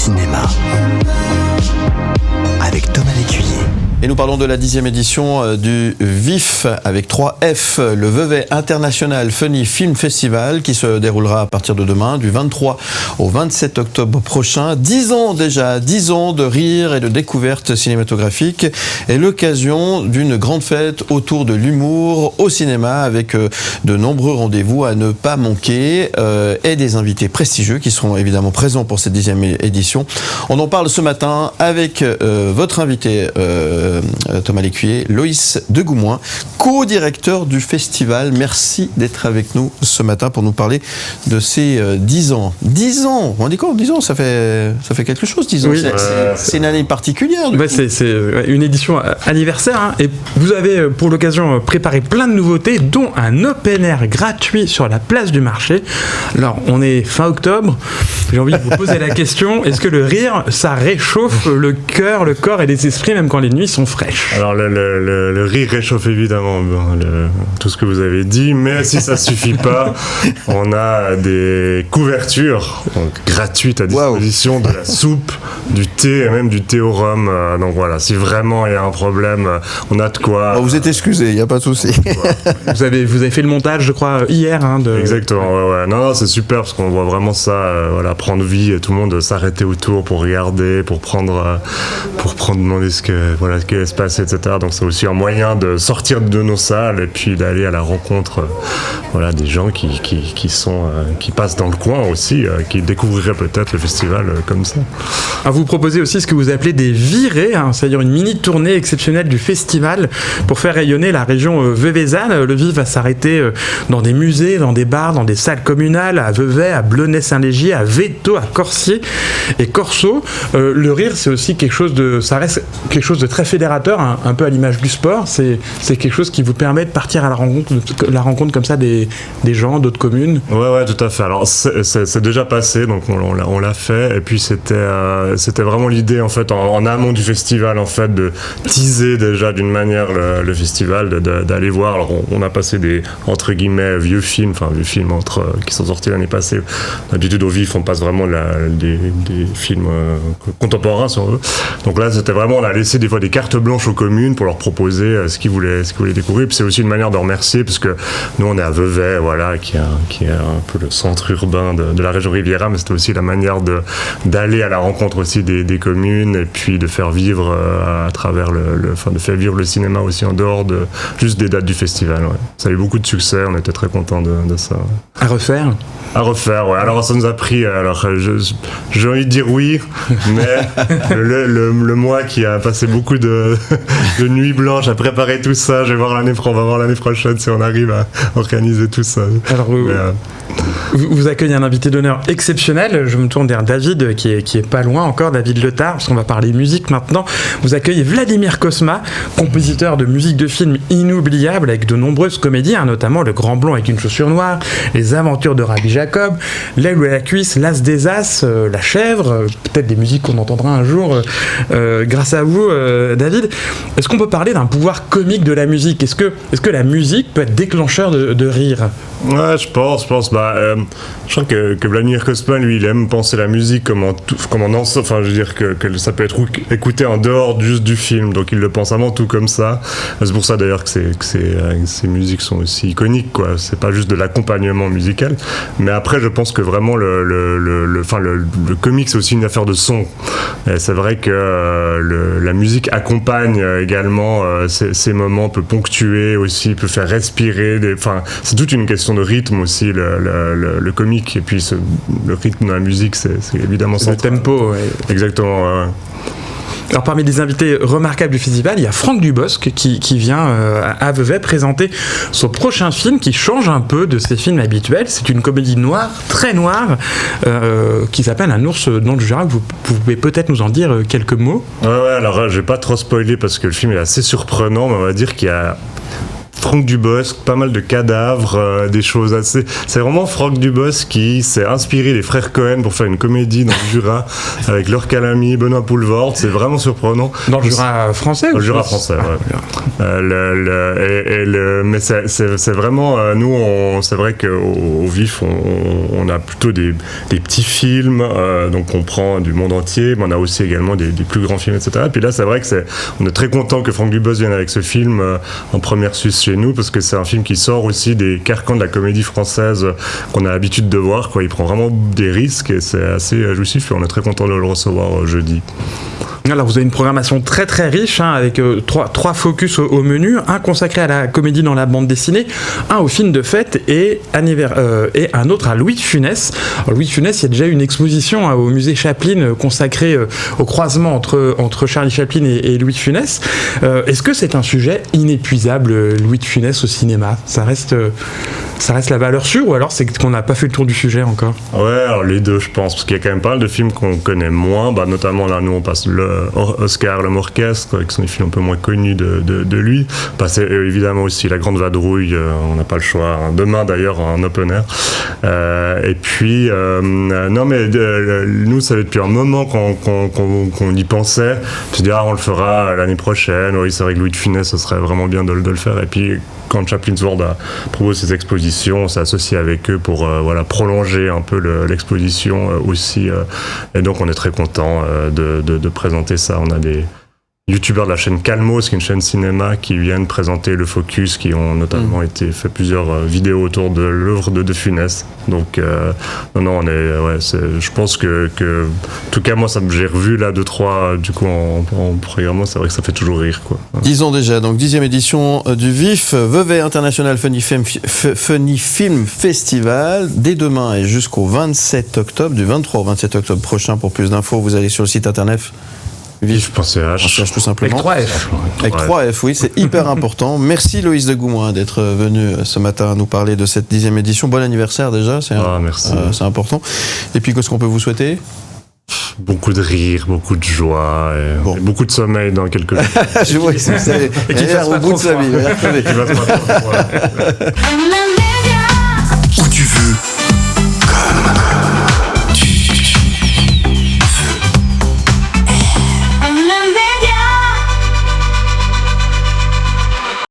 cinéma avec Thomas Lécuyer. Et nous parlons de la 10e édition du VIF avec 3F, le Vevey International Funny Film Festival, qui se déroulera à partir de demain, du 23 au 27 octobre prochain. 10 ans déjà, 10 ans de rire et de découvertes cinématographiques et l'occasion d'une grande fête autour de l'humour au cinéma avec de nombreux rendez-vous à ne pas manquer et des invités prestigieux qui seront évidemment présents pour cette 10e édition. On en parle ce matin avec votre invité Thomas Lécuyer, Loïs Degoumoin, co-directeur du festival. Merci d'être avec nous ce matin pour nous parler de ces 10 ans. 10 ans, on dit quoi 10 ans, ça fait quelque chose, 10 ans. Oui, c'est une année particulière. C'est une édition anniversaire. Hein, et vous avez pour l'occasion préparé plein de nouveautés, dont un open air gratuit sur la place du marché. Alors, on est fin octobre. J'ai envie de vous poser la question, est-ce que le rire, ça réchauffe le cœur, le corps et les esprits, même quand les nuits sont fraîches? Alors le rire réchauffe évidemment tout ce que vous avez dit, mais si ça suffit pas, on a des couvertures gratuites à disposition, de la soupe, du thé et même du thé au rhum. Donc voilà, si vraiment il y a un problème, on a de quoi. Vous êtes excusé, il n'y a pas de souci. Vous avez fait le montage, je crois, hier. Exactement, ouais. Non, c'est super parce qu'on voit vraiment ça, prendre vie et tout le monde s'arrêter autour pour regarder, pour demander ce qui va se passer, etc. Donc c'est aussi un moyen de sortir de nos salles et puis d'aller à la rencontre des gens qui passent dans le coin aussi, qui découvriraient peut-être le festival comme ça. Alors vous proposez aussi ce que vous appelez des virées, c'est-à-dire une mini-tournée exceptionnelle du festival pour faire rayonner la région veuvezane. Le VIF va s'arrêter dans des musées, dans des bars, dans des salles communales, à Vevey, à Blonay-Saint-Légier, à Véto, à Corsier et Corso. Le rire, c'est aussi ça reste quelque chose de très fédérateur, un peu à l'image du sport. C'est quelque chose qui vous permet de partir à la rencontre comme ça des gens d'autres communes. Ouais, tout à fait. Alors c'est déjà passé, donc on l'a fait, et puis c'était vraiment l'idée en fait en amont du festival en fait de teaser déjà d'une manière le festival, d'aller voir. Alors on a passé des entre guillemets vieux films qui sont sortis l'année passée. D'habitude au VIF on passe vraiment des films contemporains si on veut. Donc là c'était vraiment, on a laissé des fois des cartes blanches aux communes pour leur proposer ce qu'ils voulaient découvrir. Puis c'est aussi une manière de remercier parce que nous on est à Vevey, qui est un peu le centre urbain de la région Riviera, mais c'était aussi la manière d'aller à la rencontre aussi des communes et puis de faire vivre à travers de faire vivre le cinéma aussi en dehors de juste des dates du festival. Ouais. Ça a eu beaucoup de succès, on était très contents de ça. À refaire, ouais. Alors ça nous a pris, j'ai envie de dire oui, mais le mois qui a passé beaucoup de nuits blanches à préparer tout ça, on va voir l'année prochaine si on arrive à organiser tout ça. Alors vous accueillez un invité d'honneur exceptionnel. Je me tourne vers David qui est pas loin encore, David Letard, parce qu'on va parler musique maintenant. Vous accueillez Vladimir Cosma, compositeur de musique de film inoubliable avec de nombreuses comédies, notamment Le Grand Blond avec une chaussure noire, Les Aventures de Rabbi Jacob, L'Aigle et la Cuisse, L'As des As, La Chèvre, peut-être des musiques qu'on entendra un jour grâce à vous, David. Est-ce qu'on peut parler d'un pouvoir comique de la musique? Est-ce que la musique peut être déclencheur de rire? Ouais, je pense. Je crois que Vladimir Cosma, lui, il aime penser la musique comme un ensemble. Enfin, je veux dire que ça peut être écouté en dehors juste du film. Donc, il le pense avant tout comme ça. C'est pour ça d'ailleurs que ces musiques sont aussi iconiques, quoi. C'est pas juste de l'accompagnement musical. Mais après, je pense que vraiment le comique, c'est aussi une affaire de son. Et c'est vrai que la musique accompagne également ces moments, peut ponctuer aussi, peut faire respirer. C'est toute une question de rythme aussi, le comique, et puis le rythme de la musique, c'est évidemment central. Le tempo, ouais. Exactement, ouais. Alors parmi les invités remarquables du festival, il y a Franck Dubosc qui vient à Vevey présenter son prochain film qui change un peu de ses films habituels. C'est une comédie noire, très noire, qui s'appelle Un ours dans le Jura. Vous pouvez peut-être nous en dire quelques mots? Ouais, alors je vais pas trop spoiler parce que le film est assez surprenant, mais on va dire qu'il y a Franck Dubosc, pas mal de cadavres, des choses assez... C'est vraiment Franck Dubosc qui s'est inspiré des frères Cohen pour faire une comédie dans le Jura avec Laure Calamy, Benoît Poulvord. C'est vraiment surprenant. Dans le Jura français? Dans le Jura français, ouais. Mais c'est vraiment... c'est vrai qu'au Vif, on a plutôt des petits films, donc on prend du monde entier, mais on a aussi également des plus grands films, etc. Et puis là, c'est vrai on est très content que Franck Dubosc vienne avec ce film en première suisse chez nous, parce que c'est un film qui sort aussi des carcans de la comédie française qu'on a l'habitude de voir, quoi. Il prend vraiment des risques et c'est assez jouissif, et on est très content de le recevoir jeudi. Alors vous avez une programmation très très riche, avec trois focus au menu, un consacré à la comédie dans la bande dessinée, un au film de fête et un autre à Louis de Funès. Alors, Louis de Funès, il y a déjà une exposition au musée Chaplin consacrée au croisement entre Charlie Chaplin et Louis de Funès. Est-ce que c'est un sujet inépuisable, Louis de Funès au cinéma? Ça reste la valeur sûre, ou alors c'est qu'on n'a pas fait le tour du sujet encore? Ouais, alors les deux, je pense, parce qu'il y a quand même pas mal de films qu'on connaît moins, notamment là, nous on passe Oscar, l'homme orchestre, qui sont des films un peu moins connus de lui. Passer évidemment aussi La Grande Vadrouille, on n'a pas le choix. Demain d'ailleurs en open air. Et puis, non mais nous, ça fait depuis un moment qu'on y pensait. On se dit, on le fera l'année prochaine. Oui, c'est vrai que Louis de Funès, ce serait vraiment bien de le faire. Et puis, quand Chaplin's World a proposé ses expositions, on s'est associé avec eux pour prolonger un peu l'exposition aussi. Et donc, on est très content de présenter ça. On a des youtubeurs de la chaîne Calmos, qui est une chaîne cinéma, qui viennent présenter le Focus, qui ont notamment fait plusieurs vidéos autour de l'œuvre de Funès. Donc non, je pense que en tout cas moi j'ai revu là 2-3 du coup en programmant, c'est vrai que ça fait toujours rire, quoi. Disons déjà, donc 10e édition du VIF, Vevey International Funny Film Festival, dès demain et jusqu'au 27 octobre, du 23 au 27 octobre prochain. Pour plus d'infos, vous allez sur le site internet VIF.ch tout simplement. Avec 3F. Avec 3F, oui, c'est hyper important. Merci Loïs de Goumoin d'être venu ce matin nous parler de cette 10e édition. Bon anniversaire déjà, merci. C'est important. Et puis qu'est-ce qu'on peut vous souhaiter? Beaucoup de rire, beaucoup de joie, et beaucoup de sommeil dans quelques jours. Je vois, c'est au bout de sa vie.